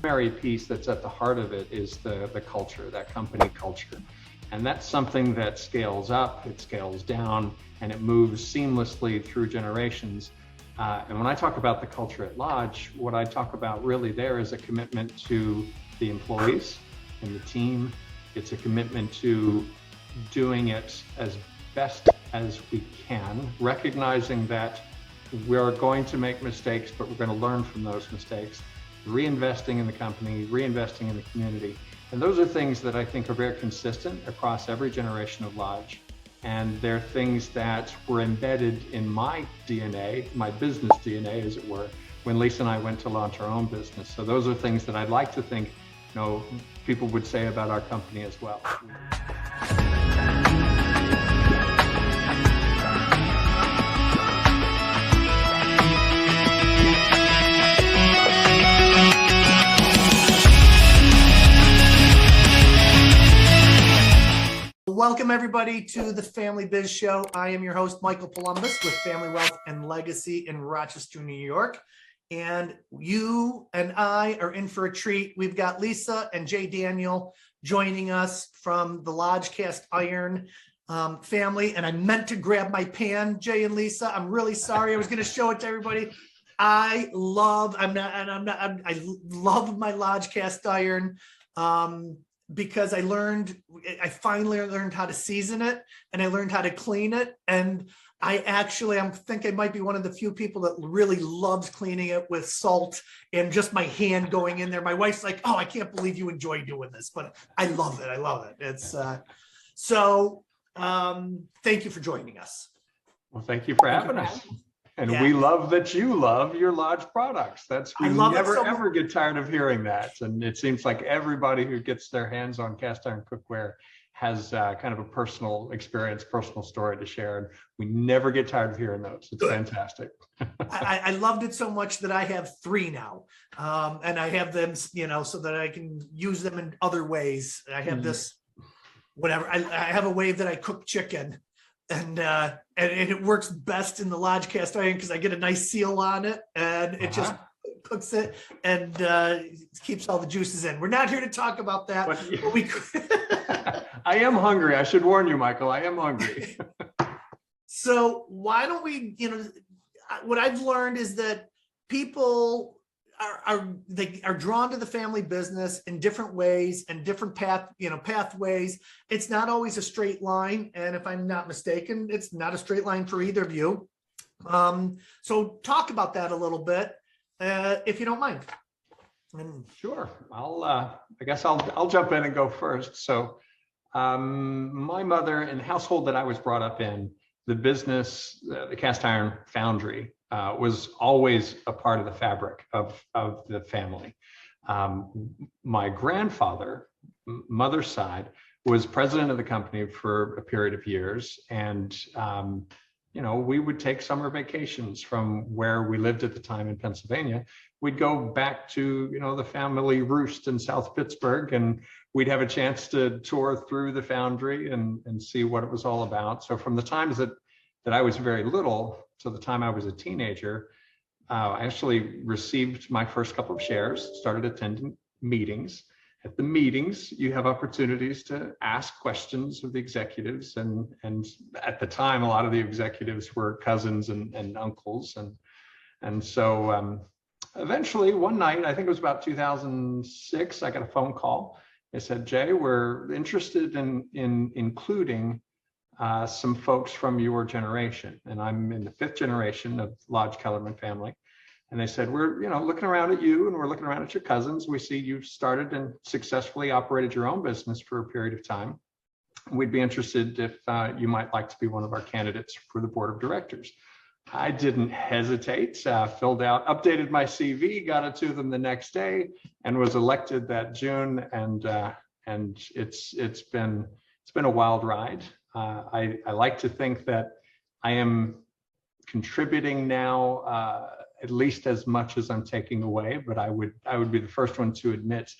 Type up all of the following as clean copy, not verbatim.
primary piece that's at the heart of it is the culture, that company culture. And that's something that scales up, it scales down, and it moves seamlessly through generations. And when I talk about the culture at Lodge, what I talk about really there is a commitment to the employees and the team. It's a commitment to doing it as best as we can, recognizing that we're going to make mistakes, but we're going to learn from those mistakes, reinvesting in the company, reinvesting in the community. And those are things that I think are very consistent across every generation of Lodge. And they're things that were embedded in my DNA, my business DNA, as it were, when Lisa and I went to launch our own business. So those are things that I'd like to think, people would say about our company as well. Welcome everybody to the Family Biz Show. I am your host, Michael Palumbos with Family Wealth and Legacy in Rochester, New York. And you and I are in for a treat. We've got Lisa and Jay Daniel joining us from the Lodge Cast Iron family. And I meant to grab my pan, Jay and Lisa. I'm really sorry. I was going to show it to everybody. I love my Lodge Cast Iron. Because I finally learned how to season it, and I learned how to clean it. And I think I might be one of the few people that really loves cleaning it with salt and just my hand going in there. My wife's like, "Oh, I can't believe you enjoy doing this," but I love it. I love it. It's thank you for joining us. Well, thank you for having us. And we love that you love your Lodge products. We never ever get tired of hearing that. And it seems like everybody who gets their hands on cast iron cookware has kind of a personal experience, personal story to share. And we never get tired of hearing those. It's fantastic. I loved it so much that I have 3 now. And I have them, so that I can use them in other ways. I have this, whatever. I have a way that I cook chicken. And it works best in the Lodge Cast Iron because I get a nice seal on it, and it just cooks it and keeps all the juices in. We're not here to talk about that. But I am hungry. I should warn you, Michael. I am hungry. So why don't we? What I've learned is that people are drawn to the family business in different ways and different pathways. It's not always a straight line, and if I'm not mistaken, it's not a straight line for either of you. So talk about that a little bit, if you don't mind. Sure. I guess I'll jump in and go first. So my mother, in the household that I was brought up in, the business, the cast iron foundry, was always a part of the fabric of the family. My grandfather, mother's side, was president of the company for a period of years. And, we would take summer vacations from where we lived at the time in Pennsylvania. We'd go back to, the family roost in South Pittsburgh, and we'd have a chance to tour through the foundry and see what it was all about. So from the times that I was very little to the time I was a teenager, I actually received my first couple of shares, started attending meetings. At the meetings, you have opportunities to ask questions of the executives. And at the time, a lot of the executives were cousins and uncles. And so eventually one night, I think it was about 2006, I got a phone call. They said, "Jay, we're interested in including some folks from your generation." And I'm in the 5th generation of Lodge Kellerman family. And they said, "We're, looking around at you, and we're looking around at your cousins. We see you've started and successfully operated your own business for a period of time. We'd be interested if you might like to be one of our candidates for the board of directors." I didn't hesitate, updated my CV, got it to them the next day, and was elected that June. And it's been a wild ride. I like to think that I am contributing now at least as much as I'm taking away, but I would be the first one to admit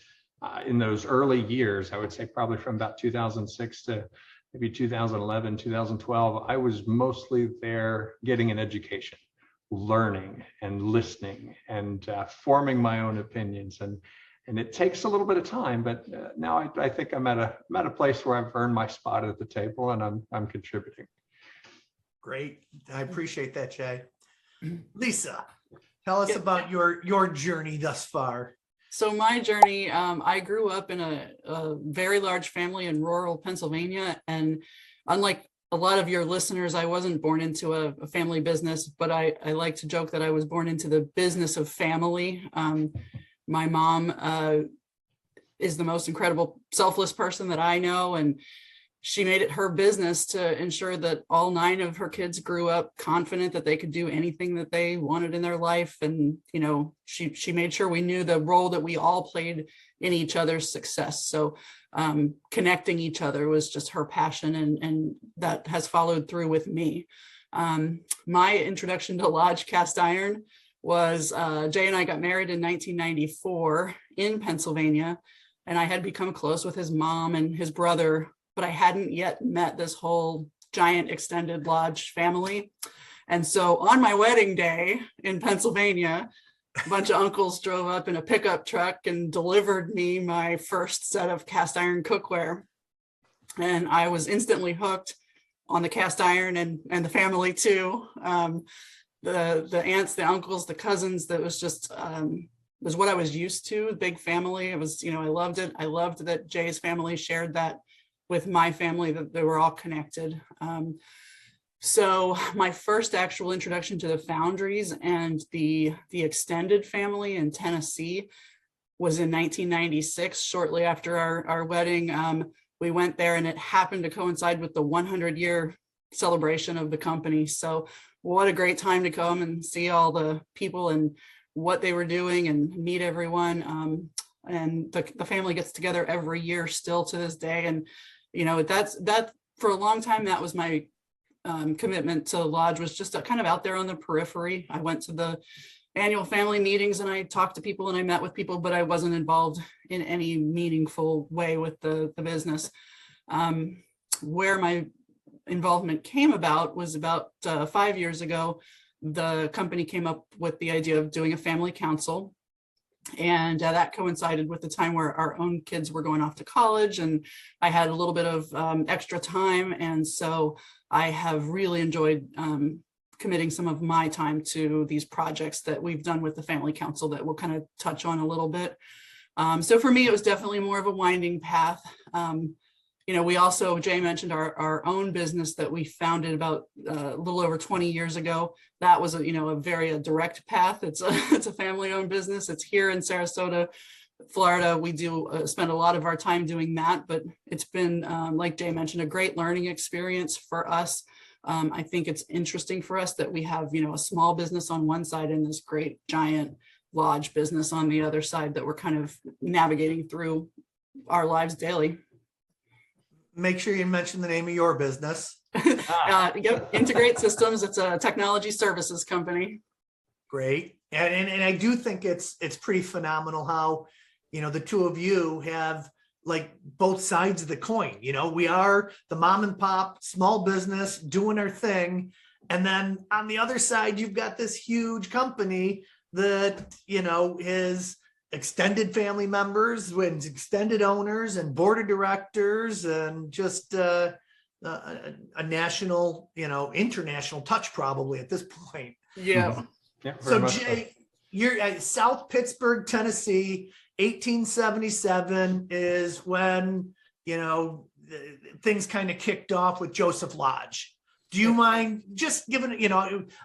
in those early years, I would say probably from about 2006 to maybe 2011, 2012, I was mostly there getting an education, learning and listening and forming my own opinions. and it takes a little bit of time, but now I think I'm at a place where I've earned my spot at the table, and I'm contributing. Great. I appreciate that, Jay. Lisa, tell us about your journey thus far. So my journey, I grew up in a very large family in rural Pennsylvania. And unlike a lot of your listeners, I wasn't born into a family business, but I like to joke that I was born into the business of family. My mom is the most incredible, selfless person that I know. And she made it her business to ensure that all 9 of her kids grew up confident that they could do anything that they wanted in their life. And, you know, she made sure we knew the role that we all played in each other's success. So connecting each other was just her passion, and that has followed through with me. My introduction to Lodge Cast Iron was Jay and I got married in 1994 in Pennsylvania, and I had become close with his mom and his brother, but I hadn't yet met this whole giant extended lodge family. And so on my wedding day in Pennsylvania, a bunch of uncles drove up in a pickup truck and delivered me my first set of cast iron cookware. And I was instantly hooked on the cast iron and the family too. The aunts, the uncles, the cousins, that was just, was what I was used to, big family. It was, you know, I loved it. I loved that Jay's family shared that with my family, that they were all connected. So my first actual introduction to the foundries and the extended family in Tennessee was in 1996, shortly after our wedding. We went there, and it happened to coincide with the 100-year celebration of the company. So what a great time to come and see all the people and what they were doing and meet everyone. And the family gets together every year still to this day. And you know, that for a long time, that was my commitment to the lodge, was just kind of out there on the periphery. I went to the annual family meetings and I talked to people and I met with people, but I wasn't involved in any meaningful way with the business. Where my involvement came about was about 5 years ago. The company came up with the idea of doing a family council. And that coincided with the time where our own kids were going off to college, and I had a little bit of extra time. And so I have really enjoyed committing some of my time to these projects that we've done with the Family Council that we'll kind of touch on a little bit. So for me, it was definitely more of a winding path. You know, we also, Jay mentioned our own business that we founded about a little over 20 years ago. That was a very direct path. It's a family-owned business. It's here in Sarasota, Florida. We do spend a lot of our time doing that, but it's been, like Jay mentioned, a great learning experience for us. I think it's interesting for us that we have, a small business on one side and this great giant lodge business on the other side that we're kind of navigating through our lives daily. Make sure you mention the name of your business. Yep, Integrate Systems. It's a technology services company. Great. And I do think it's pretty phenomenal how, the two of you have like both sides of the coin. We are the mom and pop small business doing our thing. And then on the other side, you've got this huge company that, is extended family members with extended owners and board of directors and just a national, international touch probably at this point. Yeah. Yeah. So Jay, you're at South Pittsburgh, Tennessee, 1877 is when, things kind of kicked off with Joseph Lodge. Do you mind just giving,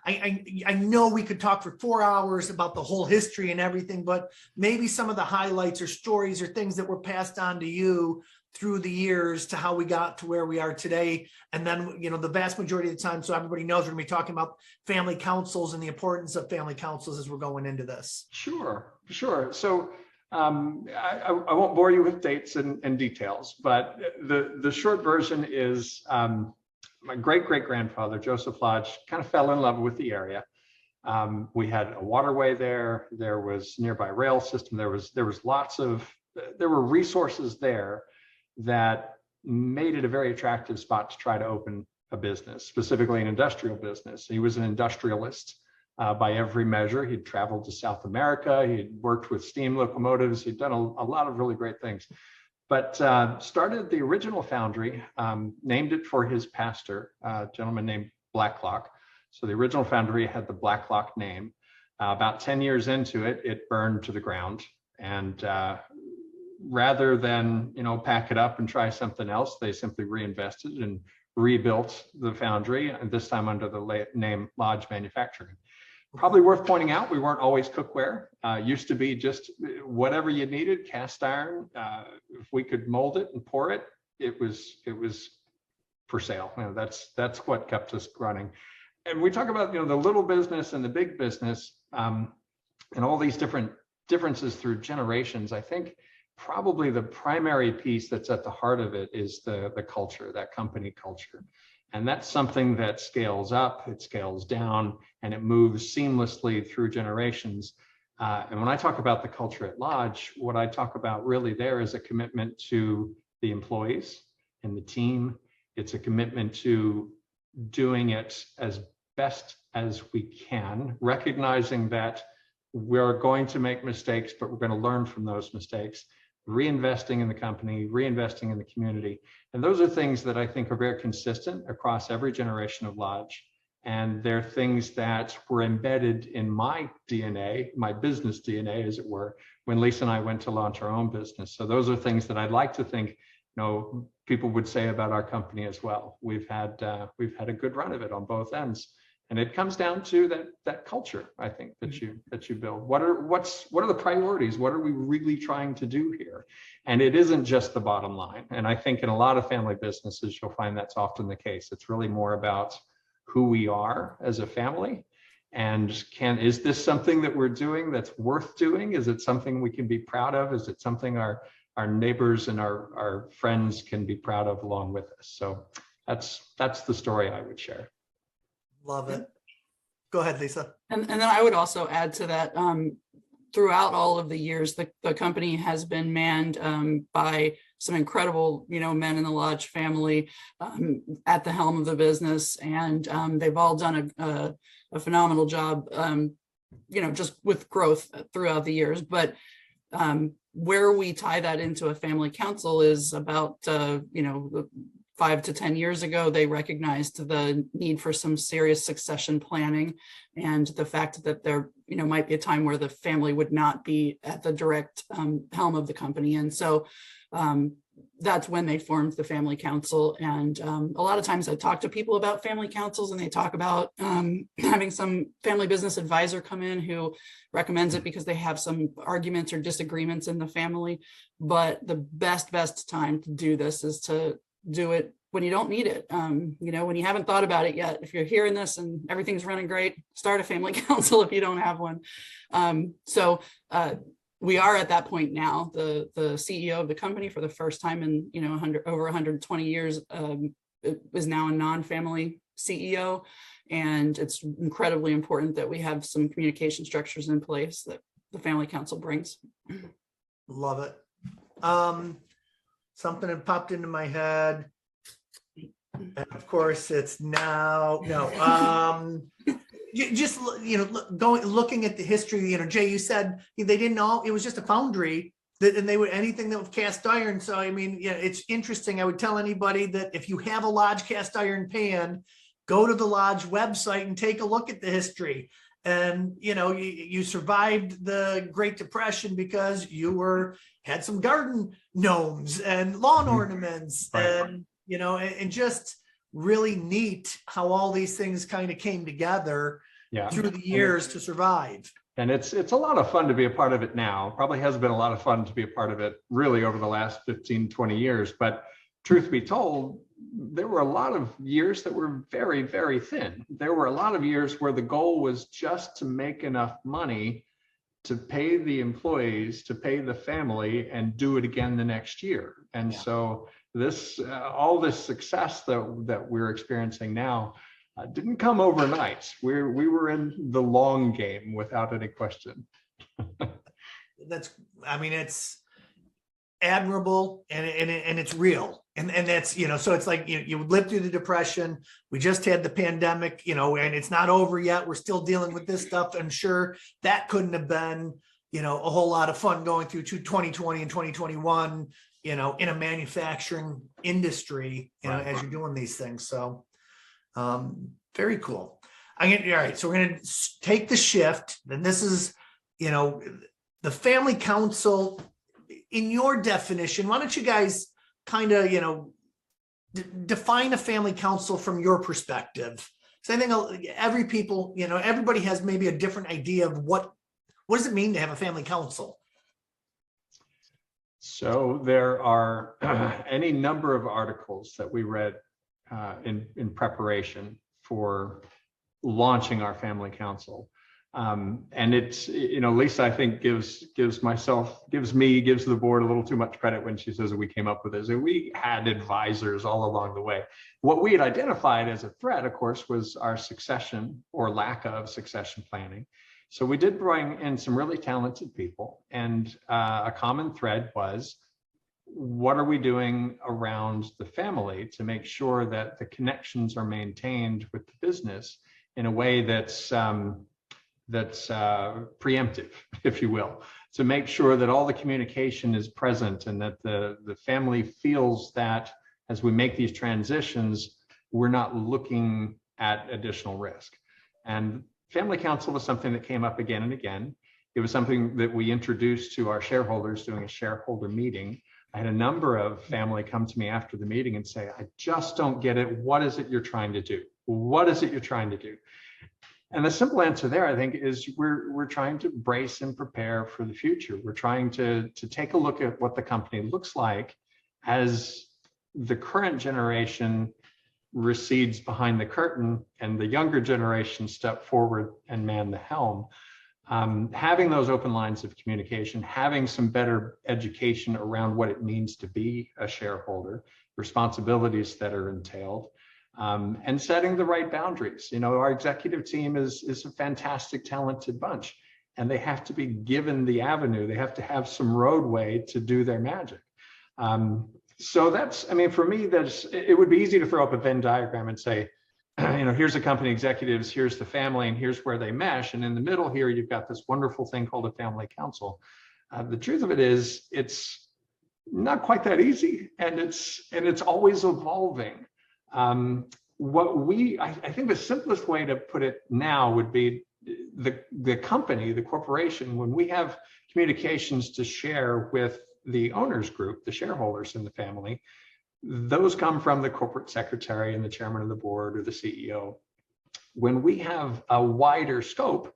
I know we could talk for 4 hours about the whole history and everything, but maybe some of the highlights or stories or things that were passed on to you through the years to how we got to where we are today. And then, the vast majority of the time, so everybody knows, we're going to be talking about family councils and the importance of family councils as we're going into this. Sure. So I won't bore you with dates and details, but the short version is my great-great-grandfather, Joseph Lodge, kind of fell in love with the area. We had a waterway there. There was nearby rail system. There were resources there that made it a very attractive spot to try to open a business, specifically an industrial business. He was an industrialist. by every measure. He'd traveled to South America. He'd worked with steam locomotives. He'd done a lot of really great things. But started the original foundry, named it for his pastor, a gentleman named Blacklock. So the original foundry had the Blacklock name. About 10 years into it, it burned to the ground. And rather than pack it up and try something else, they simply reinvested and rebuilt the foundry, and this time under the name Lodge Manufacturing. Probably worth pointing out, we weren't always cookware. Used to be just whatever you needed, cast iron. If we could mold it and pour it, it was for sale. That's what kept us running. And we talk about the little business and the big business, and all these different differences through generations. I think probably the primary piece that's at the heart of it is the culture, that company culture. And that's something that scales up, it scales down, and it moves seamlessly through generations. And when I talk about the culture at Lodge, what I talk about really there is a commitment to the employees and the team. It's a commitment to doing it as best as we can, recognizing that we're going to make mistakes, but we're going to learn from those mistakes, reinvesting in the company, reinvesting in the community. And those are things that I think are very consistent across every generation of Lodge. And they're things that were embedded in my DNA, my business DNA, as it were, when Lisa and I went to launch our own business. So those are things that I'd like to think, people would say about our company as well. We've had a good run of it on both ends. And it comes down to that culture, I think, that you build. What are the priorities? What are we really trying to do here? And it isn't just the bottom line. And I think in a lot of family businesses, you'll find that's often the case. It's really more about who we are as a family. And is this something that we're doing that's worth doing? Is it something we can be proud of? Is it something our neighbors and our friends can be proud of along with us? So that's the story I would share. Love it. Go ahead, Lisa. And then I would also add to that, throughout all of the years, the company has been manned by some incredible, men in the Lodge family at the helm of the business. And they've all done a phenomenal job, just with growth throughout the years. But where we tie that into a family council is about, 5 to 10 years ago, they recognized the need for some serious succession planning and the fact that there, might be a time where the family would not be at the direct helm of the company. And so that's when they formed the family council. And a lot of times I talk to people about family councils and they talk about having some family business advisor come in who recommends it because they have some arguments or disagreements in the family. But the best time to do this is to do it when you don't need it. When you haven't thought about it yet. If you're hearing this and everything's running great, start a family council if you don't have one. So we are at that point now. The CEO of the company for the first time in over 120 years is now a non-family CEO, and it's incredibly important that we have some communication structures in place that the family council brings. Love it. Something that popped into my head, and of course it's now looking at the history. Jay, you said they didn't know it was just a foundry and they would anything that was cast iron. So I mean, it's interesting. I would tell anybody that if you have a Lodge cast iron pan, go to the Lodge website and take a look at the history. And you survived the Great Depression because you had some garden gnomes and lawn ornaments, right. and just really neat how all these things kind of came together through the years to survive. And it's a lot of fun to be a part of it now. Probably has been a lot of fun to be a part of it really over the last 15, 20 years. But truth be told, there were a lot of years that were very, very thin. There were a lot of years where the goal was just to make enough money to pay the employees, to pay the family, and do it again the next year. And so all this success that we're experiencing now didn't come overnight. We were in the long game without any question. It's admirable, and it's real. And that's, so it's like, you lived through the Depression. We just had the pandemic, and it's not over yet. We're still dealing with this stuff. I'm sure that couldn't have been, a whole lot of fun going through 2020 and 2021, in a manufacturing industry, as you're doing these things. So very cool. All right. So we're going to take the shift. Then this is, the family council. In your definition, why don't you guys kind of, define a family council from your perspective? So I think everybody has maybe a different idea of what does it mean to have a family council? So there are any number of articles that we read in preparation for launching our family council. And it's, Lisa, I think gives the board a little too much credit when she says that we came up with this. And we had advisors all along the way. What we had identified as a threat, of course, was our succession or lack of succession planning. So we did bring in some really talented people, and a common thread was, what are we doing around the family to make sure that the connections are maintained with the business in a way that's preemptive, if you will, to make sure that all the communication is present and that the family feels that as we make these transitions, we're not looking at additional risk. And family council was something that came up again and again. It was something that we introduced to our shareholders doing a shareholder meeting. I had a number of family come to me after the meeting and say, I just don't get it. What is it you're trying to do? What is it you're trying to do? And the simple answer there, I think, is we're trying to brace and prepare for the future. We're trying to take a look at what the company looks like as the current generation recedes behind the curtain and the younger generation step forward and man the helm. Having those open lines of communication, having some better education around what it means to be a shareholder, responsibilities that are entailed, and setting the right boundaries. Our executive team is a fantastic, talented bunch, and they have to be given the avenue. They have to have some roadway to do their magic. So that's, for me, it would be easy to throw up a Venn diagram and say, here's the company executives, here's the family, and here's where they mesh. And in the middle here, you've got this wonderful thing called a family council. The truth of it is, it's not quite that easy, and it's always evolving. I think the simplest way to put it now would be the company, the corporation, when we have communications to share with the owners group, the shareholders in the family, those come from the corporate secretary and the chairman of the board or the CEO. When we have a wider scope,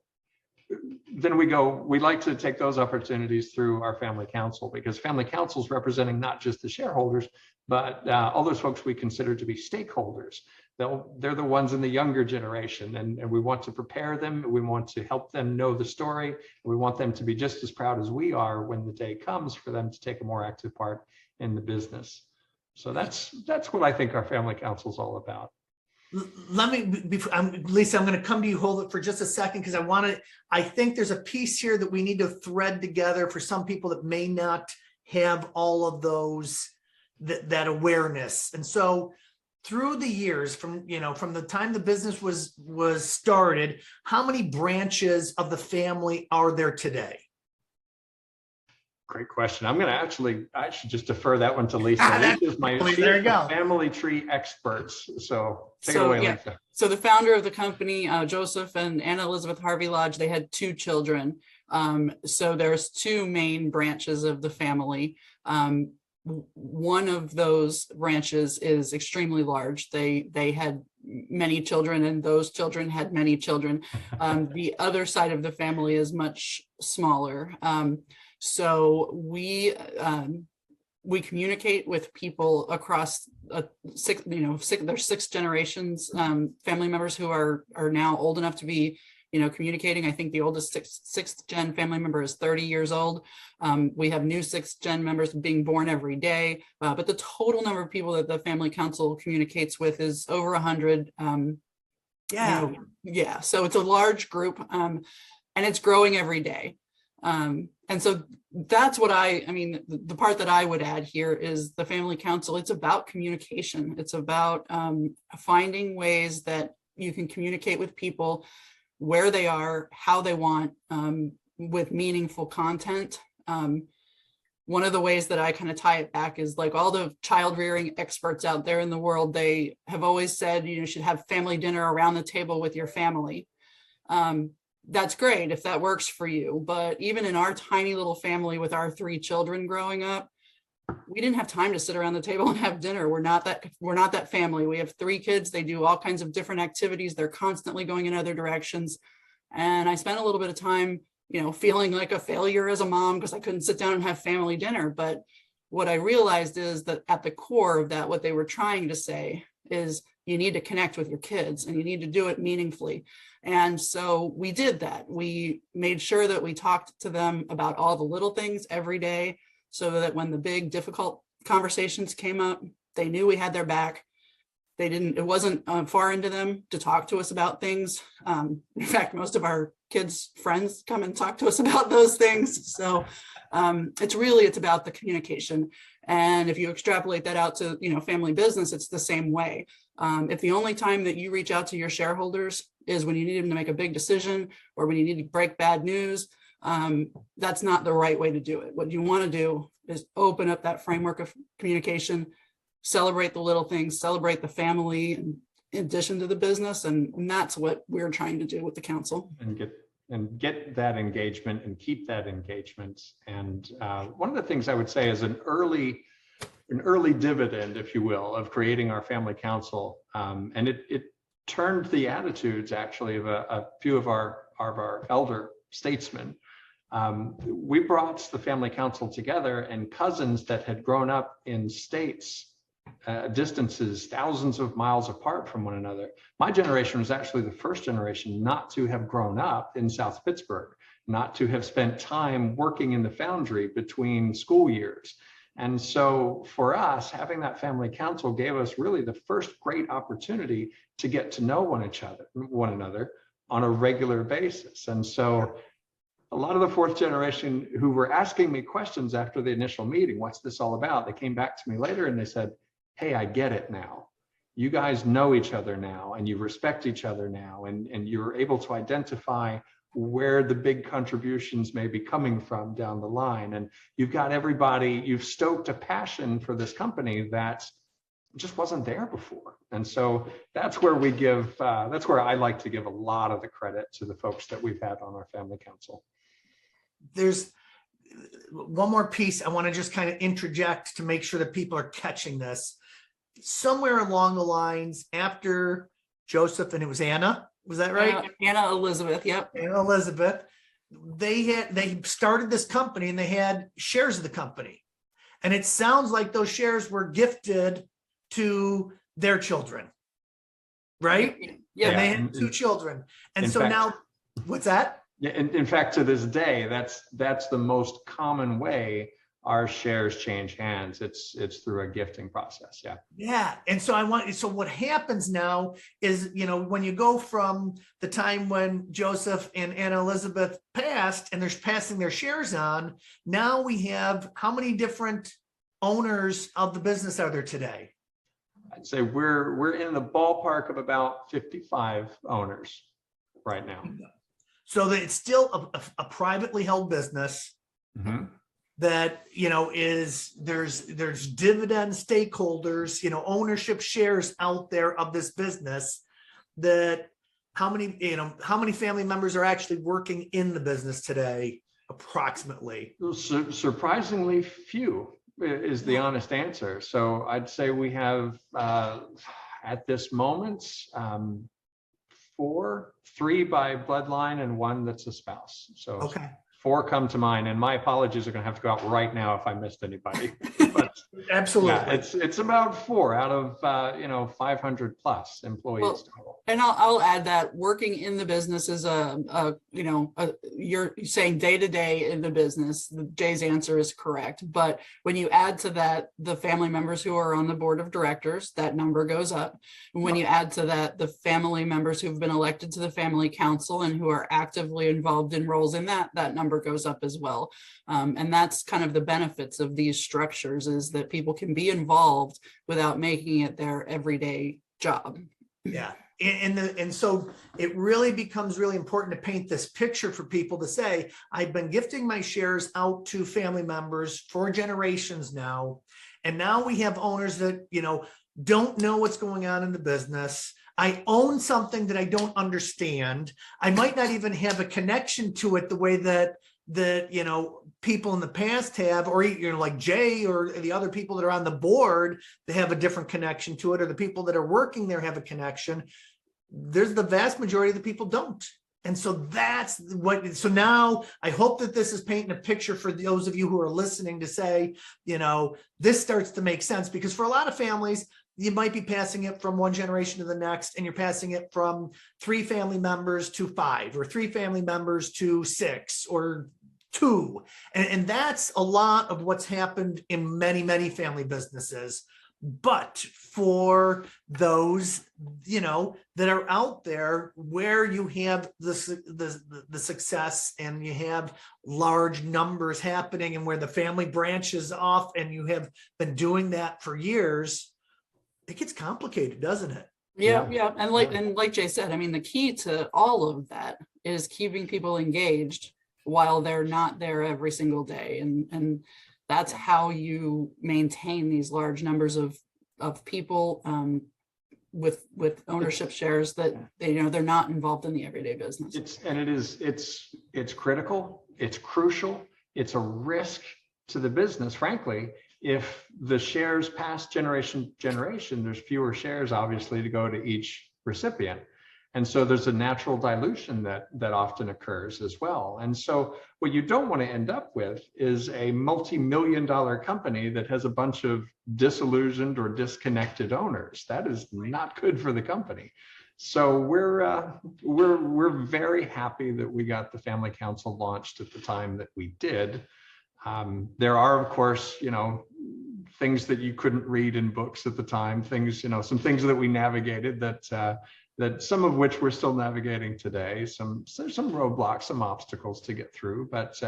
then we like to take those opportunities through our family council, because family council is representing not just the shareholders, but all those folks we consider to be stakeholders. They're the ones in the younger generation, and we want to prepare them. We want to help them know the story. And we want them to be just as proud as we are when the day comes for them to take a more active part in the business. So that's what I think our family council is all about. Let me, Lisa, I'm going to come to you. Hold it for just a second, because I think there's a piece here that we need to thread together for some people that may not have all of those, that awareness. And so through the years, from the time the business was started, how many branches of the family are there today? Great question. I'm going to I should just defer that one to Lisa. Lisa's my family tree experts. So take it away, Lisa. So the founder of the company, Joseph and Anna Elizabeth Harvey Lodge, they had 2 children. So there's 2 main branches of the family. One of those branches is extremely large. They had many children, and those children had many children. The other side of the family is much smaller. So we communicate with people across there's 6 generations, family members who are now old enough to be communicating. I think the oldest 6th gen family member is 30 years old. We have new 6th gen members being born every day, but the total number of people that the family council communicates with is over 100. So it's a large group, and it's growing every day. And so that's what I mean, the part that I would add here is the family council. It's about communication. It's about finding ways that you can communicate with people where they are, how they want, with meaningful content. One of the ways that I kind of tie it back is like all the child rearing experts out there in the world, they have always said, you should have family dinner around the table with your family. That's great if that works for you. But even in our tiny little family with our 3 children growing up, we didn't have time to sit around the table and have dinner. We're not that family. We have 3 kids. They do all kinds of different activities. They're constantly going in other directions. And I spent a little bit of time, feeling like a failure as a mom because I couldn't sit down and have family dinner. But what I realized is that at the core of that, what they were trying to say is you need to connect with your kids and you need to do it meaningfully. And so we did that. We made sure that we talked to them about all the little things every day so that when the big difficult conversations came up, they knew we had their back. It wasn't far into them to talk to us about things. In fact, most of our kids' friends come and talk to us about those things. So it's about the communication. And if you extrapolate that out to, family business, it's the same way. If the only time that you reach out to your shareholders is when you need them to make a big decision or when you need to break bad news, that's not the right way to do it. What you want to do is open up that framework of communication, celebrate the little things, celebrate the family in addition to the business. And that's what we're trying to do with the council. And get that engagement and keep that engagement. And one of the things I would say is an early dividend, if you will, of creating our family council. And it turned the attitudes actually of a few of our elder statesmen. We brought the family council together, and cousins that had grown up in states, distances thousands of miles apart from one another. My generation was actually the first generation not to have grown up in South Pittsburgh, not to have spent time working in the foundry between school years. And so for us, having that family council gave us really the first great opportunity to get to know one another on a regular basis. And so a lot of the 4th generation who were asking me questions after the initial meeting, what's this all about? They came back to me later and they said, hey, I get it now. You guys know each other now and you respect each other now, and you're able to identify where the big contributions may be coming from down the line. And you've got everybody, you've stoked a passion for this company that just wasn't there before. And so that's where that's where I like to give a lot of the credit to the folks that we've had on our family council. There's one more piece I want to just kind of interject to make sure that people are catching this. Somewhere along the lines after Joseph, and it was Anna, was that right? Anna Elizabeth, yep. Anna Elizabeth. They started this company and they had shares of the company. And it sounds like those shares were gifted to their children, right? Yeah. And they had 2 children. And so now, what's that? Yeah, in fact, to this day, that's the most common way our shares change hands. It's through a gifting process. Yeah. Yeah. And so what happens now is, when you go from the time when Joseph and Anna Elizabeth passed and they're passing their shares on, now we have how many different owners of the business are there today? I'd say we're in the ballpark of about 55 owners right now. So that it's still a privately held business. Mm-hmm. That there's dividend stakeholders, ownership shares out there of this business. That how many family members are actually working in the business today, approximately? Surprisingly few is the honest answer. So I'd say we have at this moment 3 by bloodline and 1 that's a spouse. So okay. 4 come to mind, and my apologies are going to have to go out right now if I missed anybody. But Absolutely. yeah, it's about 4 out of 500 plus employees Well, total. and I'll add that working in the business is you're saying day to day in the business. Jay's answer is correct, but when you add to that the family members who are on the board of directors, that number goes up. And when you add to that the family members who've been elected to the family council and who are actively involved in roles in that number goes up as well. And that's kind of the benefits of these structures, is that people can be involved without making it their everyday job. Yeah. And so it really becomes really important to paint this picture for people to say, I've been gifting my shares out to family members for generations now. And now we have owners that, don't know what's going on in the business. I own something that I don't understand. I might not even have a connection to it the way that people in the past have, or like Jay or the other people that are on the board, they have a different connection to it, or the people that are working there have a connection. There's the vast majority of the people don't. And so so now I hope that this is painting a picture for those of you who are listening to say, this starts to make sense, because for a lot of families, you might be passing it from one generation to the next, and you're passing it from 3 family members to 5, or 3 family members to 6, or 2. And that's a lot of what's happened in many, many family businesses. But for those, that are out there where you have the success and you have large numbers happening, and where the family branches off and you have been doing that for years, it gets complicated, doesn't it? Yeah. And like Jay said, I mean, the key to all of that is keeping people engaged while they're not there every single day. And that's how you maintain these large numbers of people with ownership shares that they're not involved in the everyday business. It's critical, it's crucial, it's a risk to the business, frankly. If the shares pass generation, there's fewer shares, obviously, to go to each recipient. And so there's a natural dilution that often occurs as well. And so what you don't want to end up with is a multi-million-dollar company that has a bunch of disillusioned or disconnected owners. That is not good for the company. So we're very happy that we got the Family Council launched at the time that we did. There are, of course, things that you couldn't read in books at the time, some things that we navigated that some of which we're still navigating today, some roadblocks, some obstacles to get through. But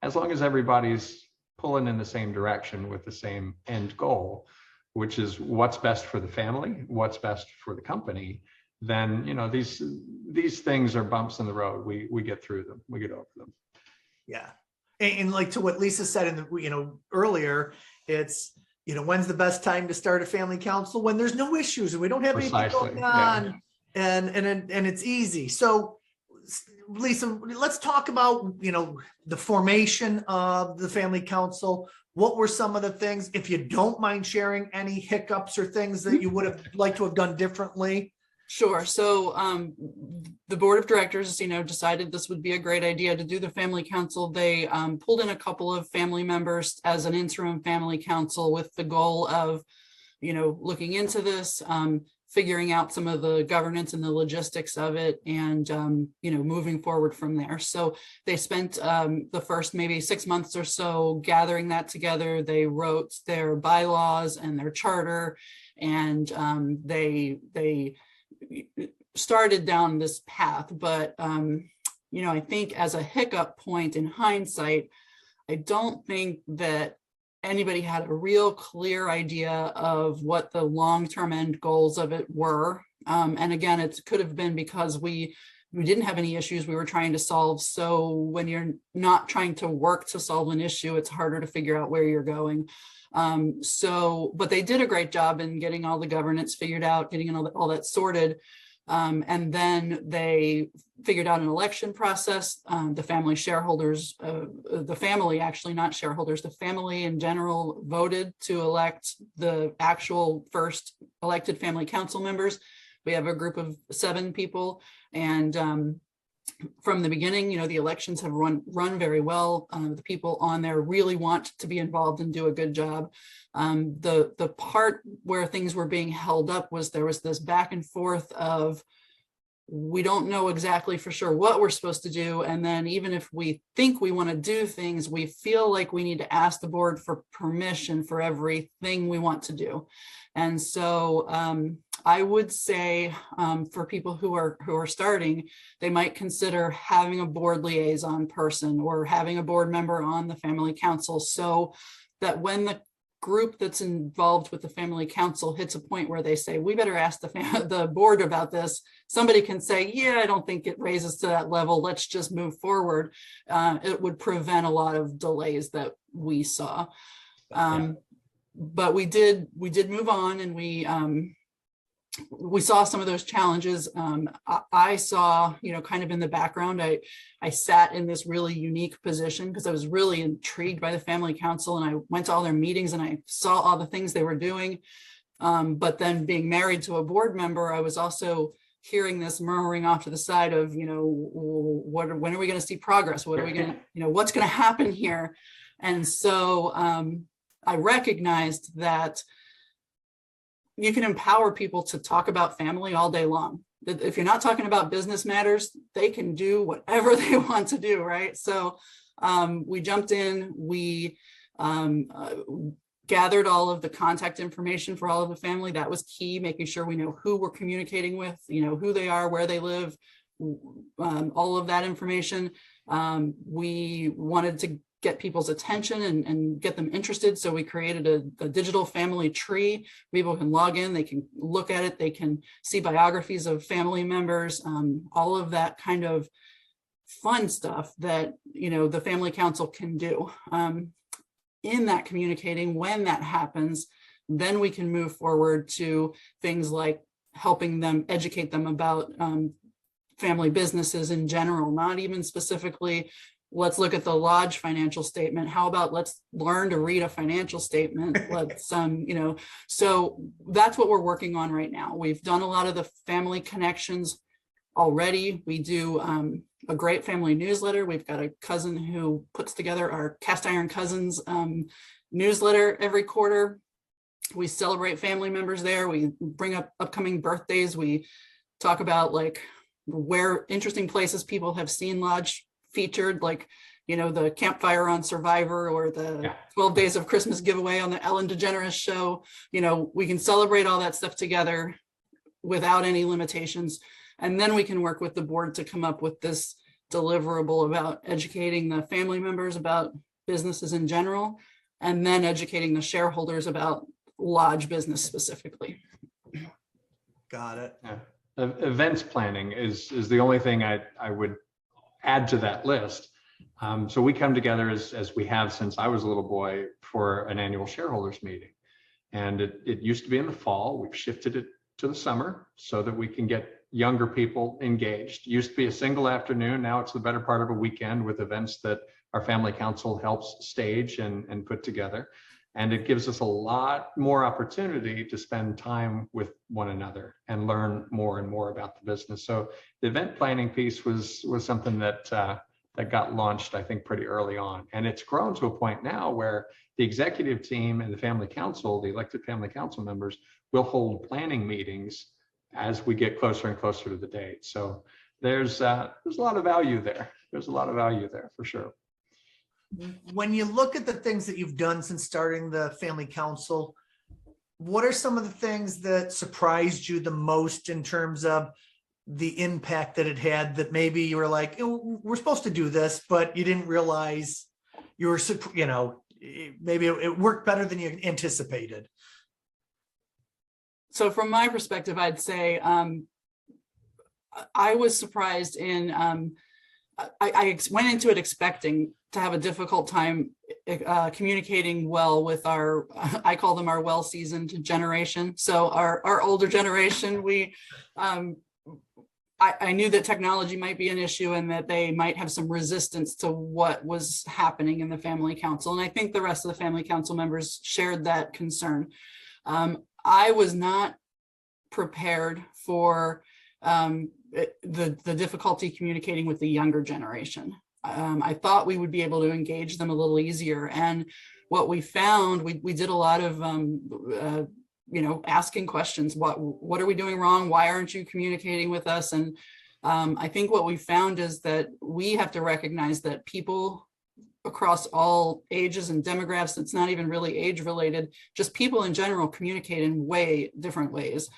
as long as everybody's pulling in the same direction with the same end goal, which is what's best for the family, what's best for the company, then these things are bumps in the road. We get through them, we get over them. Yeah. And like to what Lisa said in the, earlier, it's, when's the best time to start a family council? When there's no issues and we don't have anything going on, and it's easy. So Lisa, let's talk about, the formation of the family council. What were some of the things, if you don't mind sharing, any hiccups or things that you would have liked to have done differently? Sure. So the board of directors, decided this would be a great idea to do the family council. They pulled in a couple of family members as an interim family council with the goal of, looking into this, figuring out some of the governance and the logistics of it, and, moving forward from there. So they spent the first maybe 6 months or so gathering that together. They wrote their bylaws and their charter, and they started down this path. But I think as a hiccup point in hindsight, I don't think that anybody had a real clear idea of what the long-term end goals of it were. And again, it could have been because we didn't have any issues we were trying to solve. So when you're not trying to work to solve an issue, it's harder to figure out where you're going. But they did a great job in getting all the governance figured out, getting all that sorted. And then they figured out an election process. The family shareholders, the family actually, not shareholders, the family in general voted to elect the actual first elected family council members. We have a group of 7 people, and from the beginning. The elections have run very well. The people on there really want to be involved and do a good job. The part where things were being held up was there was this back and forth of, we don't know exactly for sure what we're supposed to do. And then even if we think we want to do things, we feel like we need to ask the board for permission for everything we want to do. And so I would say for people who are starting, they might consider having a board liaison person or having a board member on the family council, so that when the group that's involved with the family council hits a point where they say, we better ask the board about this, somebody can say, yeah, I don't think it raises to that level, let's just move forward. It would prevent a lot of delays that we saw. But we did move on, and we saw some of those challenges. I saw, kind of in the background, I sat in this really unique position because I was really intrigued by the family council, and I went to all their meetings and I saw all the things they were doing. But then being married to a board member, I was also hearing this murmuring off to the side of, when are we going to see progress? What are we going to, what's going to happen here? And so I recognized that you can empower people to talk about family all day long. If you're not talking about business matters, they can do whatever they want to do, right? So we jumped in, we gathered all of the contact information for all of the family. That was key, making sure we know who we're communicating with, who they are, where they live, all of that information. We wanted to get people's attention and get them interested. So we created a digital family tree. People can log in, they can look at it, they can see biographies of family members, all of that kind of fun stuff that, the family council can do. In that communicating, when that happens, then we can move forward to things like helping them, educate them about family businesses in general, not even specifically, let's look at the lodge financial statement. How about let's learn to read a financial statement? Let's, so that's what we're working on right now. We've done a lot of the family connections already. We do a great family newsletter. We've got a cousin who puts together our Cast Iron Cousins newsletter every quarter. We celebrate family members there. We bring up upcoming birthdays. We talk about where interesting places people have seen lodge featured, the campfire on Survivor or the 12 Days of Christmas giveaway on the Ellen DeGeneres show. We can celebrate all that stuff together without any limitations. And then we can work with the board to come up with this deliverable about educating the family members about businesses in general, and then educating the shareholders about lodge business specifically. Got it. Yeah. Events planning is the only thing I would add to that list. So we come together as we have since I was a little boy for an annual shareholders meeting. And it used to be in the fall. We've shifted it to the summer so that we can get younger people engaged. It used to be a single afternoon. Now it's the better part of a weekend with events that our family council helps stage and put together. And it gives us a lot more opportunity to spend time with one another and learn more and more about the business. So the event planning piece was something that got launched, I think, pretty early on. And it's grown to a point now where the executive team and the family council, the elected family council members, will hold planning meetings as we get closer and closer to the date. So there's a lot of value there. There's a lot of value there for sure. When you look at the things that you've done since starting the family council, what are some of the things that surprised you the most in terms of the impact that it had, that maybe you were like, we're supposed to do this, but you didn't realize you were, maybe it worked better than you anticipated? So from my perspective, I'd say I was surprised in, I went into it expecting to have a difficult time communicating well with our, I call them our well-seasoned generation. So our older generation, I knew that technology might be an issue and that they might have some resistance to what was happening in the family council. And I think the rest of the family council members shared that concern. I was not prepared for the difficulty communicating with the younger generation. I thought we would be able to engage them a little easier. And what we found, we did a lot of, asking questions. What are we doing wrong? Why aren't you communicating with us? And I think what we found is that we have to recognize that people across all ages and demographics, it's not even really age related, just people in general communicate in way different ways.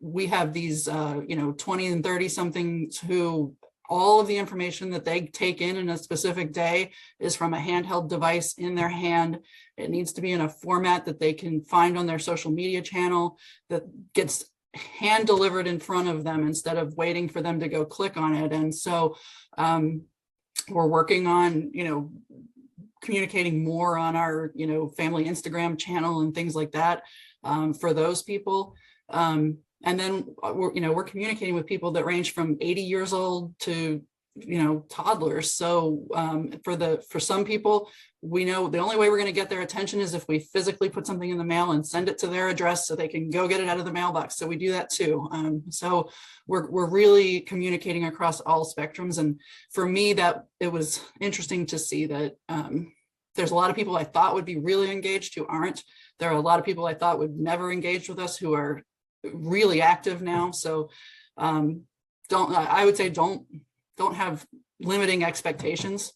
We have these, 20 and 30 somethings who all of the information that they take in a specific day is from a handheld device in their hand. It needs to be in a format that they can find on their social media channel that gets hand delivered in front of them instead of waiting for them to go click on it. And so we're working on, communicating more on our, family Instagram channel and things like that for those people. And then we're communicating with people that range from 80 years old to, toddlers. So for some people, we know the only way we're going to get their attention is if we physically put something in the mail and send it to their address so they can go get it out of the mailbox. So we do that too. So we're really communicating across all spectrums. And for me, that it was interesting to see that there's a lot of people I thought would be really engaged who aren't. There are a lot of people I thought would never engage with us who are really active now. So I would say don't have limiting expectations.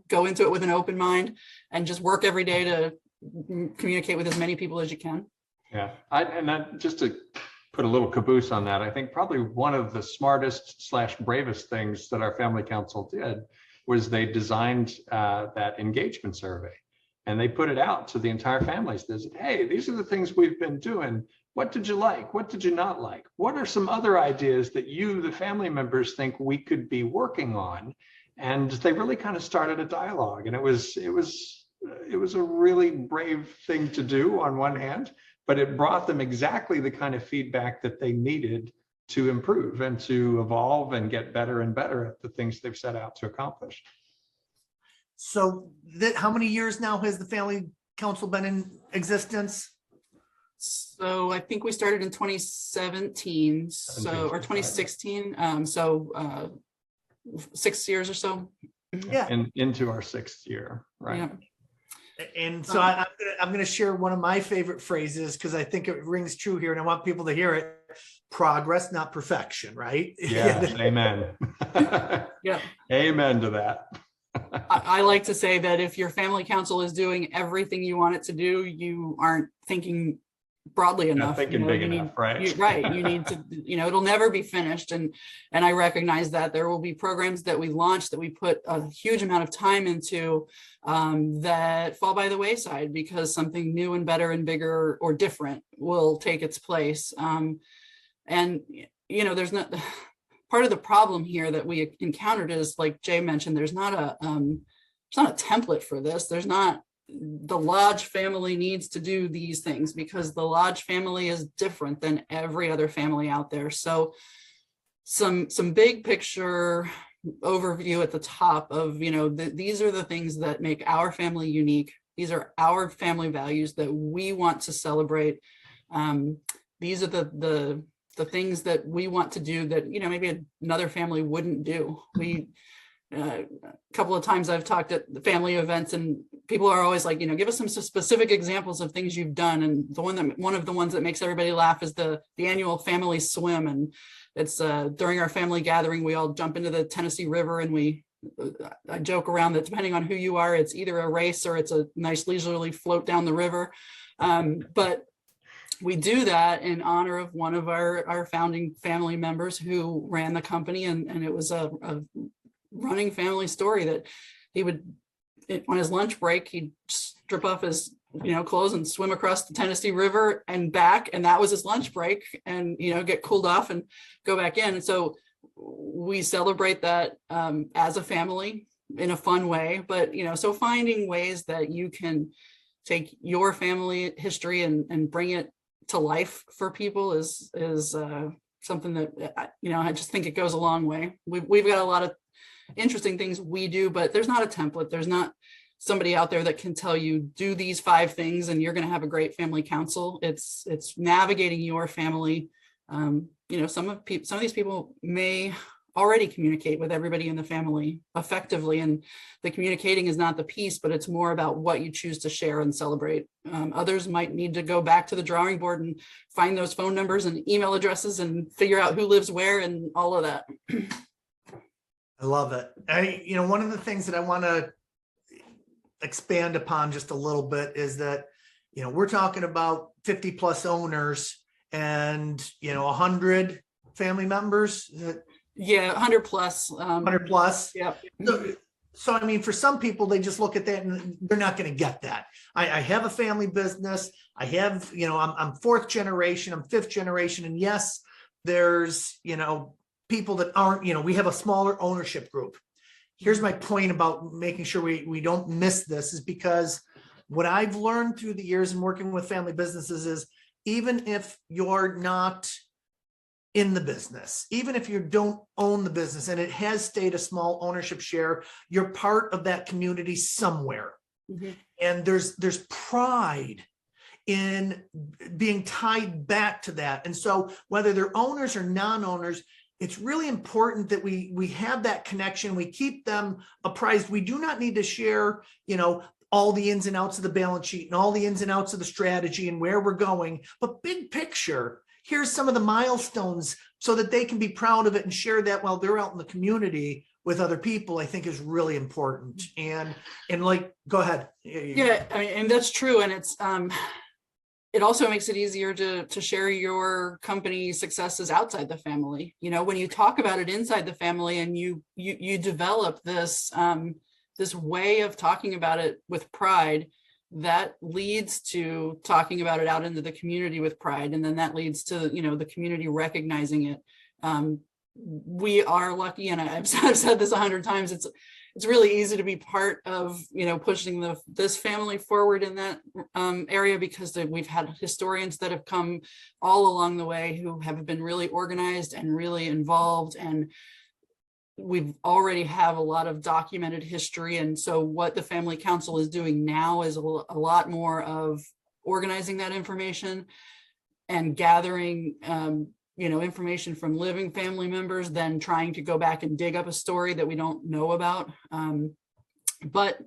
Go into it with an open mind and just work every day to communicate with as many people as you can. Yeah, just to put a little caboose on that, I think probably one of the smartest / bravest things that our family council did was they designed that engagement survey, and they put it out to the entire families. They said, hey, these are the things we've been doing. What did you like? What did you not like? What are some other ideas that you, the family members, think we could be working on? And they really kind of started a dialogue. And it was a really brave thing to do on one hand, but it brought them exactly the kind of feedback that they needed to improve and to evolve and get better and better at the things they've set out to accomplish. So how many years now has the Family Council been in existence? So I think we started in 2017, or 2016. 6 years or so. Yeah. And into our 6th year, right? Yeah. And so I'm going to share one of my favorite phrases because I think it rings true here, and I want people to hear it. Progress, not perfection, right? Yeah. Amen. Yeah. Amen to that. I like to say that if your family council is doing everything you want it to do, you aren't thinking broadly enough. Not thinking big enough, right? You need to, it'll never be finished. And I recognize that there will be programs that we launch that we put a huge amount of time into that fall by the wayside because something new and better and bigger or different will take its place. There's not part of the problem here that we encountered is, like Jay mentioned, there's not a template for this. There's not the Lodge family needs to do these things because the Lodge family is different than every other family out there. So some big picture overview at the top of, these are the things that make our family unique. These are our family values that we want to celebrate. These are the things that we want to do that, maybe another family wouldn't do. A couple of times I've talked at the family events and people are always like, give us some specific examples of things you've done. And one of the ones that makes everybody laugh is the annual family swim. And it's during our family gathering, we all jump into the Tennessee River and I joke around that depending on who you are, it's either a race or it's a nice leisurely float down the river. But we do that in honor of one of our founding family members who ran the company. And it was a running family story that he would, on his lunch break, he'd strip off his clothes and swim across the Tennessee River and back, and that was his lunch break, and get cooled off and go back in. And so we celebrate that as a family in a fun way, but so finding ways that you can take your family history and bring it to life for people is something that I just think it goes a long way. We've got a lot of interesting things we do, but there's not a template. There's not somebody out there that can tell you do these 5 things and you're going to have a great family council. It's navigating your family Some of these people may already communicate with everybody in the family effectively, and the communicating is not the piece, but it's more about what you choose to share and celebrate. Others might need to go back to the drawing board and find those phone numbers and email addresses and figure out who lives where and all of that. I love it. One of the things that I want to expand upon just a little bit is that, we're talking about 50 plus owners and, 100 family members. Yeah, 100 plus. 100 plus. Yeah. So, I mean, for some people, they just look at that and they're not going to get that. I have a family business. I have, I'm fourth generation, I'm fifth generation. And yes, there's, people that aren't, we have a smaller ownership group. Here's my point about making sure we don't miss this, is because what I've learned through the years in working with family businesses is, even if you're not in the business, even if you don't own the business and it has stayed a small ownership share, you're part of that community somewhere. Mm-hmm. And there's pride in being tied back to that. And so whether they're owners or non-owners, it's really important that we have that connection. We keep them apprised. We do not need to share, all the ins and outs of the balance sheet and all the ins and outs of the strategy and where we're going, but big picture, here's some of the milestones so that they can be proud of it and share that while they're out in the community with other people, I think is really important. And like, go ahead. Yeah, I mean, and that's true. And it's, it also makes it easier to share your company successes outside the family. When you talk about it inside the family and you develop this, this way of talking about it with pride, that leads to talking about it out into the community with pride. And then that leads to, the community recognizing it. We are lucky, and I've said this 100 times, it's really easy to be part of, pushing this family forward in that area, because we've had historians that have come all along the way who have been really organized and really involved, and we've already have a lot of documented history. And so what the Family Council is doing now is a lot more of organizing that information and gathering, information from living family members than trying to go back and dig up a story that we don't know about. But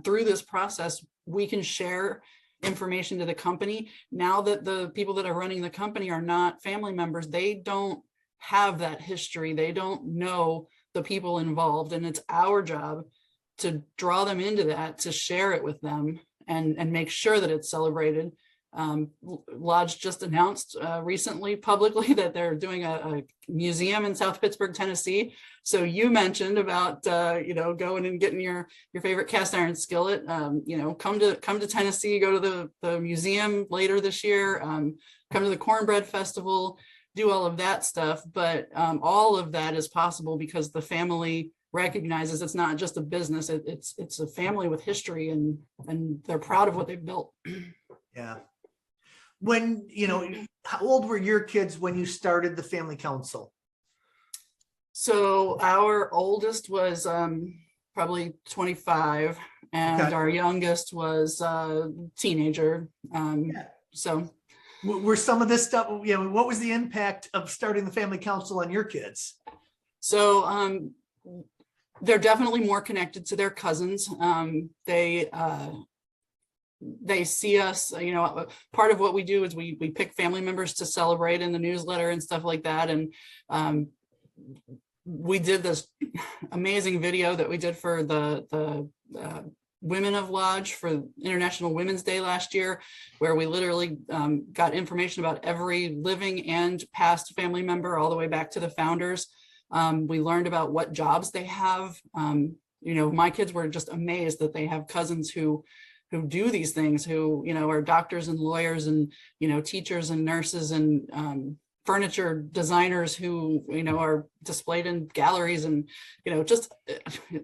through this process, we can share information to the company. Now that the people that are running the company are not family members, they don't have that history. They don't know the people involved, and it's our job to draw them into that, to share it with them and make sure that it's celebrated. Lodge just announced recently publicly that they're doing a museum in South Pittsburgh, Tennessee. So you mentioned about going and getting your favorite cast iron skillet. Come to Tennessee, go to the museum later this year. Come to the Cornbread Festival, do all of that stuff. But all of that is possible because the family recognizes it's not just a business. It's a family with history, and they're proud of what they've built. Yeah. When, how old were your kids when you started the Family Council? So our oldest was probably 25, and okay, our youngest was a teenager. So were some of this stuff, what was the impact of starting the Family Council on your kids? So they're definitely more connected to their cousins. They see us, part of what we do is we pick family members to celebrate in the newsletter and stuff like that. And we did this amazing video that we did for the Women of Lodge for International Women's Day last year, where we literally got information about every living and past family member all the way back to the founders. We learned about what jobs they have. My kids were just amazed that they have cousins who do these things, who, are doctors and lawyers and, teachers and nurses and furniture designers who, are displayed in galleries and, just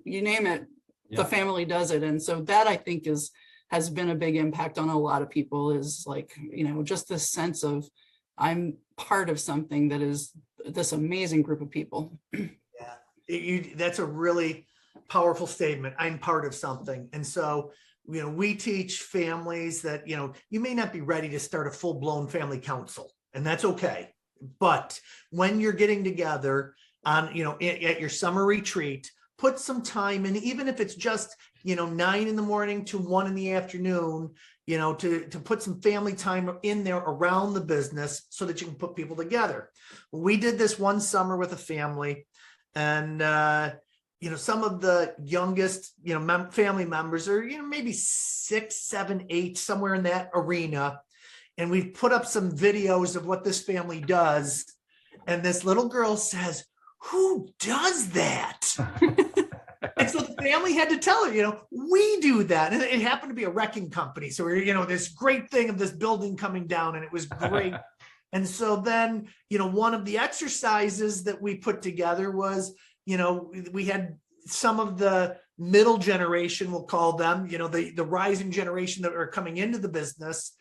you name it, yeah, the family does it. And so that, I think, has been a big impact on a lot of people, is like, just this sense of I'm part of something that is this amazing group of people. Yeah, that's a really powerful statement. I'm part of something. And so, we teach families that, you may not be ready to start a full-blown family council, and that's okay. But when you're getting together on, at your summer retreat, put some time in, even if it's just, 9 in the morning to 1 in the afternoon, to put some family time in there around the business so that you can put people together. We did this one summer with a family, and, some of the youngest, family members are, maybe 6, 7, 8, somewhere in that arena. And we've put up some videos of what this family does. And this little girl says, "Who does that?" And so the family had to tell her, we do that. And it happened to be a wrecking company. So we're, this great thing of this building coming down, and it was great. And so then, one of the exercises that we put together was, we had some of the middle generation, we'll call them, the rising generation that are coming into the business,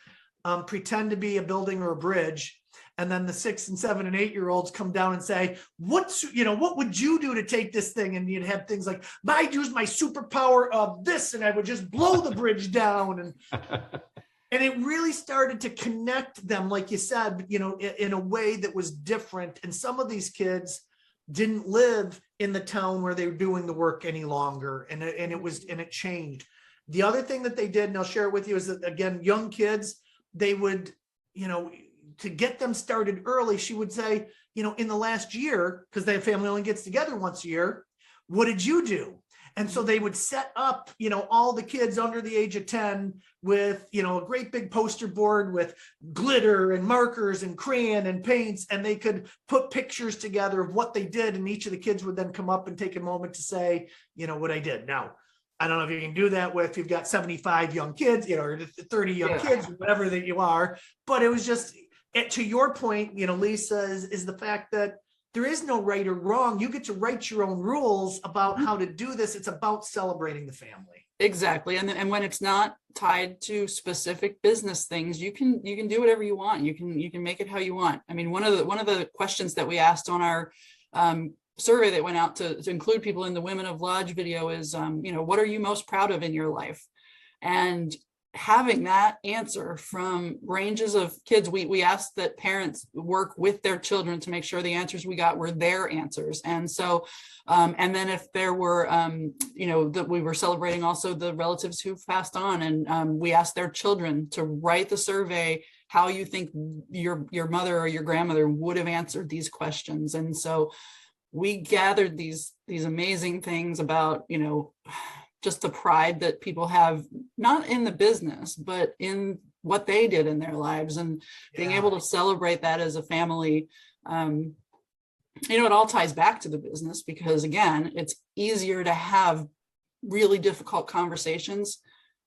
pretend to be a building or a bridge. And then the 6 and 7 and 8-year-olds come down and say, what would you do to take this thing? And you'd have things like, I'd use my superpower of this, and I would just blow the bridge down. And it really started to connect them, like you said, in a way that was different. And some of these kids didn't live in the town where they were doing the work any longer. And it changed. The other thing that they did, and I'll share it with you, is that, again, young kids, they would, to get them started early, she would say, in the last year, because their family only gets together once a year, what did you do? And so they would set up, all the kids under the age of 10 with, a great big poster board with glitter and markers and crayon and paints, and they could put pictures together of what they did. And each of the kids would then come up and take a moment to say, what I did. Now, I don't know if you can do that with, you've got 75 young kids, or 30 young kids, whatever that you are. But it was just, to your point, Lisa, is the fact that there is no right or wrong. You get to write your own rules about how to do this. It's about celebrating the family. Exactly. And when it's not tied to specific business things, you can do whatever you want. You can make it how you want. I mean, one of the questions that we asked on our survey that went out to include people in the Women of Lodge video is, what are you most proud of in your life? And having that answer from ranges of kids, we asked that parents work with their children to make sure the answers we got were their answers. And so, and then if there were, that we were celebrating also the relatives who passed on, and we asked their children to write the survey how you think your mother or your grandmother would have answered these questions. And so we gathered these amazing things about, just the pride that people have, not in the business, but in what they did in their lives, and being able to celebrate that as a family. It all ties back to the business, because again, it's easier to have really difficult conversations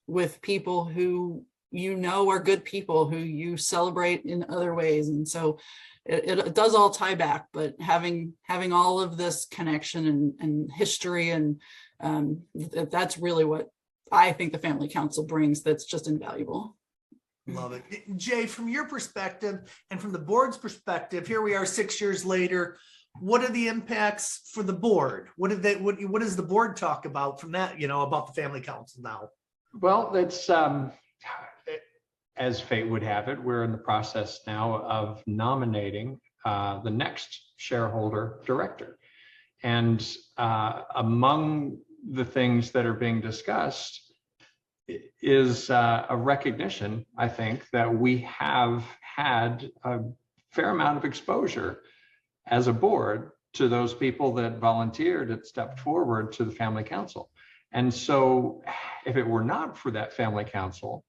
with people who are good people, who you celebrate in other ways. And so it does all tie back, but having all of this connection and history, and that's really what I think the Family Council brings, that's just invaluable. Love it. Jay, from your perspective and from the board's perspective, here we are 6 years later. What are the impacts for the board? What does the board talk about from that, about the Family Council now? Well, it's as fate would have it, we're in the process now of nominating the next shareholder director. And among the things that are being discussed is a recognition, I think, that we have had a fair amount of exposure as a board to those people that volunteered and stepped forward to the Family Council. And so if it were not for that Family Council,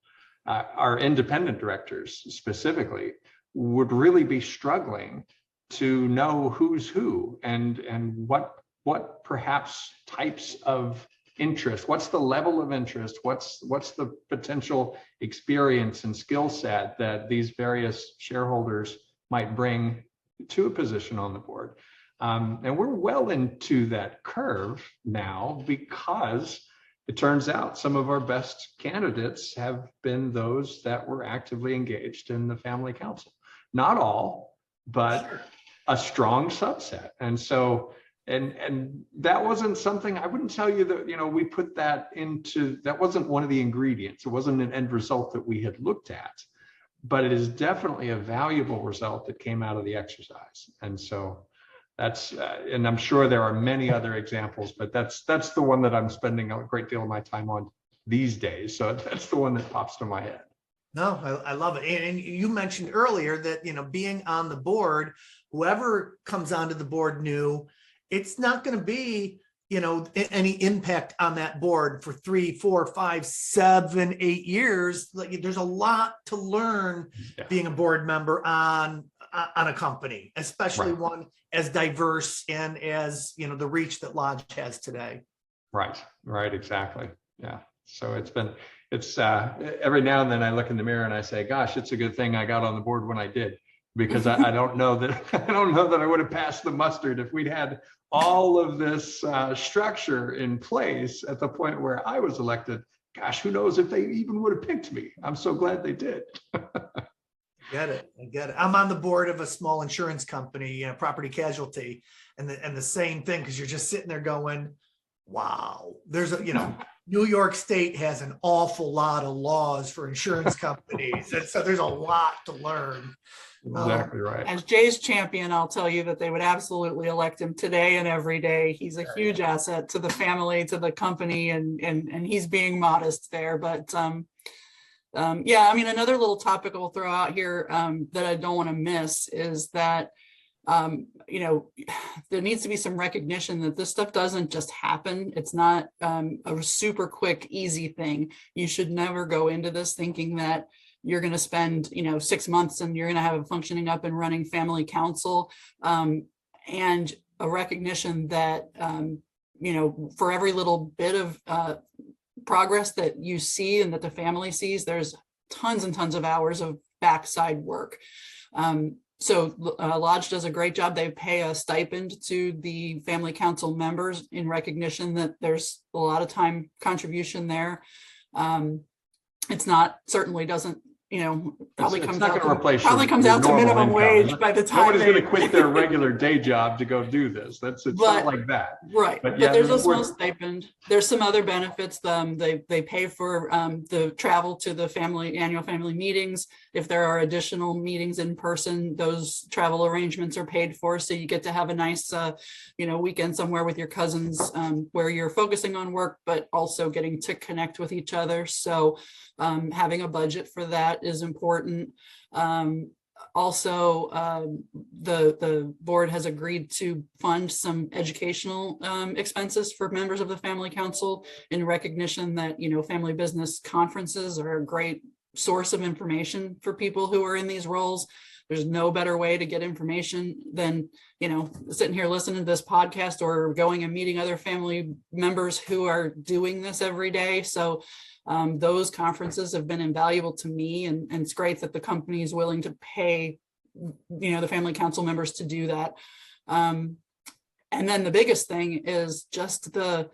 our independent directors specifically would really be struggling to know who's who and what perhaps types of interest, what's the level of interest, what's the potential experience and skill set that these various shareholders might bring to a position on the board. And we're well into that curve now, because it turns out some of our best candidates have been those that were actively engaged in the Family Council. Not all, but a strong subset. And so, and that wasn't something, I wouldn't tell you that, we put that into, that wasn't one of the ingredients. It wasn't an end result that we had looked at. but it is definitely a valuable result that came out of the exercise. And so that's, and I'm sure there are many other examples, but that's the one that I'm spending a great deal of my time on these days. So that's the one that pops to my head. No, I love it. And you mentioned earlier that, being on the board, whoever comes onto the board new, it's not going to be, any impact on that board for 3, 4, 5, 7, 8 years. Like, there's a lot to learn being a board member on a company, especially one as diverse and as, the reach that Lodge has today. Right, exactly. Yeah. So it's every now and then I look in the mirror and I say, gosh, it's a good thing I got on the board when I did, because I don't know that I would have passed the mustard if we'd had all of this structure in place at the point where I was elected. Gosh, who knows if they even would have picked me. I'm so glad they did. I get it. I'm on the board of a small insurance company, property casualty, and the same thing, because you're just sitting there going, wow, there's New York State has an awful lot of laws for insurance companies. And so there's a lot to learn. Exactly right. As Jay's champion, I'll tell you that they would absolutely elect him today and every day. He's a huge asset to the family, to the company, and he's being modest there. But another little topic I'll throw out here that I don't want to miss is that there needs to be some recognition that this stuff doesn't just happen. It's not a super quick, easy thing. You should never go into this thinking that you're going to spend, 6 months and you're going to have a functioning up and running family council, and a recognition that, for every little bit of progress that you see and that the family sees, there's tons and tons of hours of backside work. So Lodge does a great job. They pay a stipend to the family council members in recognition that there's a lot of time contribution there. It's not, certainly doesn't, probably it's comes not out going to replace probably comes out to minimum wage by the time nobody's going to quit their regular day job to go do this. It's not like that. Right. But there's a small stipend. There's some other benefits. They pay for the travel to the annual family meetings. If there are additional meetings in person, those travel arrangements are paid for. So you get to have a nice, weekend somewhere with your cousins, where you're focusing on work, but also getting to connect with each other. So having a budget for that is important. Also, the board has agreed to fund some educational expenses for members of the family council in recognition that, family business conferences are a great source of information for people who are in these roles. There's no better way to get information than, sitting here listening to this podcast or going and meeting other family members who are doing this every day. So those conferences have been invaluable to me, and it's great that the company is willing to pay, the family council members to do that. And then the biggest thing is just the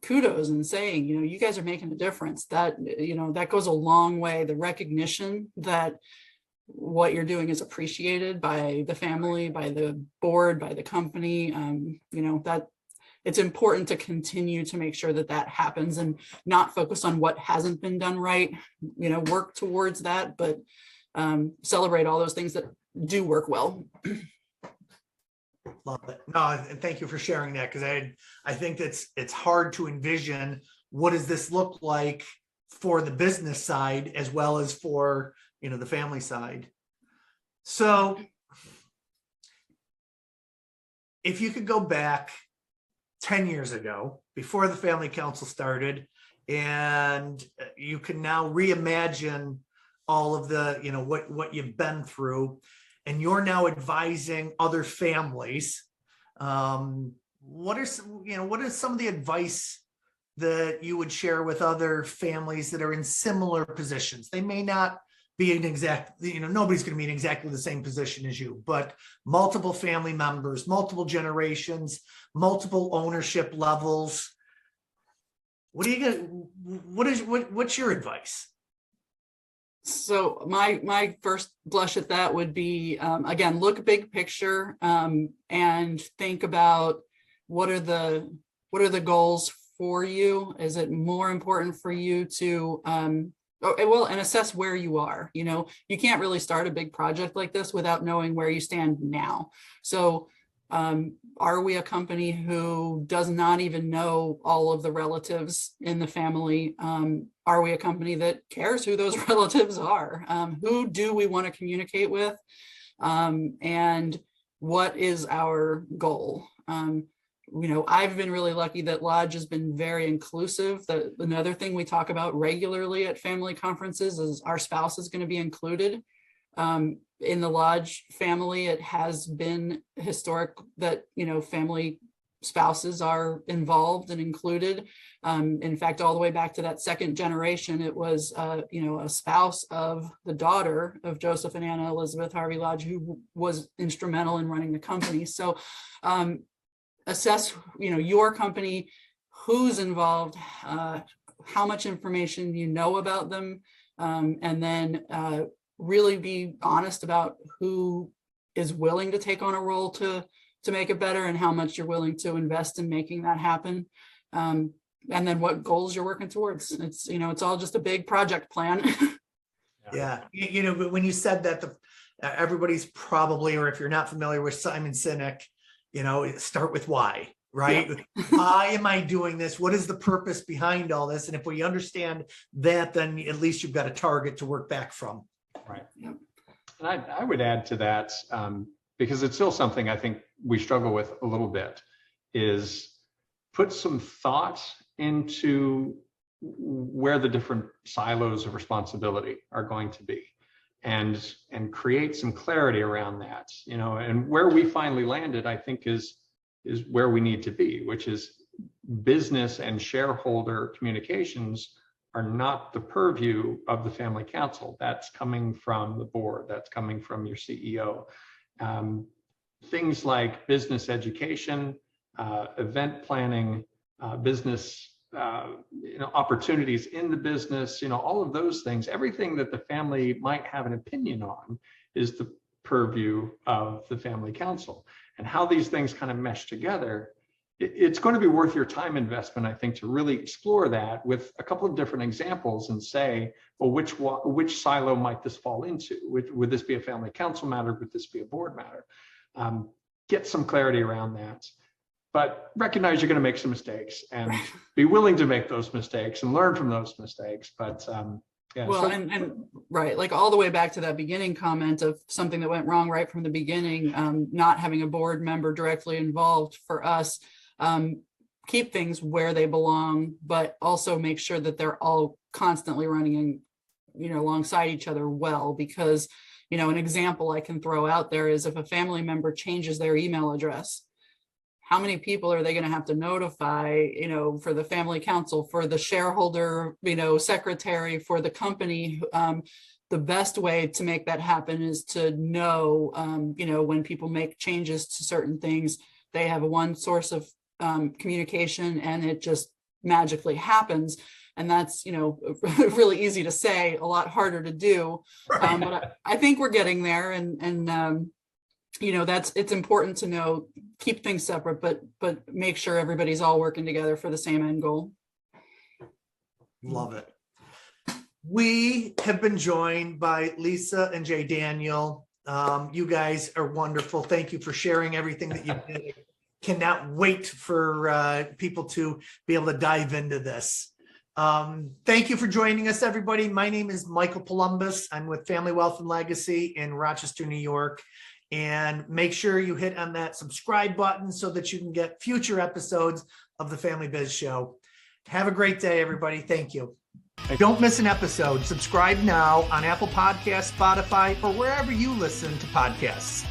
kudos and saying, you guys are making a difference. That, that goes a long way. The recognition that what you're doing is appreciated by the family, by the board, by the company, that it's important to continue to make sure that happens and not focus on what hasn't been done right, work towards that, but celebrate all those things that do work well. Love it. No, and thank you for sharing that, because I think it's hard to envision what does this look like for the business side as well as for, the family side. So if you could go back 10 years ago, before the family council started, and you can now reimagine all of the, what you've been through, and you're now advising other families. What is some of the advice that you would share with other families that are in similar positions? They may not be in nobody's going to be in exactly the same position as you, but multiple family members, multiple generations, multiple ownership levels. What's your advice? So my first blush at that would be, again, look big picture, and think about what are the goals for you. Is it more important for you to well, and assess where you are. You can't really start a big project like this without knowing where you stand now. So are we a company who does not even know all of the relatives in the family? Are we a company that cares who those relatives are? Who do we want to communicate with? And what is our goal? I've been really lucky that Lodge has been very inclusive. Another thing we talk about regularly at family conferences is our spouse is going to be included. In the Lodge family, it has been historic that, family spouses are involved and included. In fact, all the way back to that second generation, it was, a spouse of the daughter of Joseph and Anna Elizabeth Harvey Lodge, who was instrumental in running the company. So assess, your company, who's involved, how much information you know about them, and then really be honest about who is willing to take on a role to make it better and how much you're willing to invest in making that happen. And then what goals you're working towards. It's all just a big project plan. Yeah. But when you said that, everybody's probably, or if you're not familiar with Simon Sinek, start with why, right? Yeah. Why am I doing this? What is the purpose behind all this? And if we understand that, then at least you've got a target to work back from. Right. Yeah. And I would add to that, because it's still something I think we struggle with a little bit, is put some thought into where the different silos of responsibility are going to be, and create some clarity around that, and where we finally landed, I think is where we need to be, which is business and shareholder communications are not the purview of the family council. That's coming from the board. That's coming from your CEO. Things like business education, event planning, business, opportunities in the business, all of those things, everything that the family might have an opinion on is the purview of the family council. And how these things kind of mesh together, it's going to be worth your time investment, I think, to really explore that with a couple of different examples and say, well, which silo might this fall into? Would this be a family council matter? Would this be a board matter? Get some clarity around that, but recognize you're going to make some mistakes and be willing to make those mistakes and learn from those mistakes. But yeah. Well, and right, like all the way back to that beginning comment of something that went wrong right from the beginning, not having a board member directly involved for us. Keep things where they belong, but also make sure that they're all constantly running alongside each other well, because, an example I can throw out there is if a family member changes their email address, how many people are they going to have to notify, for the family council, for the shareholder, secretary, for the company? The best way to make that happen is to know, when people make changes to certain things, they have one source of communication and it just magically happens. And that's, really easy to say, a lot harder to do. But I think we're getting there, and it's important to know, keep things separate, but make sure everybody's all working together for the same end goal. Love it. We have been joined by Lisa and Jay Daniel. You guys are wonderful. Thank you for sharing everything that you did. Cannot wait for people to be able to dive into this. Thank you for joining us, everybody. My name is Michael Palumbos. I'm with Family Wealth and Legacy in Rochester, New York. And make sure you hit on that subscribe button so that you can get future episodes of the Family Biz Show. Have a great day, everybody. Thank you. Don't miss an episode. Subscribe now on Apple Podcasts, Spotify, or wherever you listen to podcasts.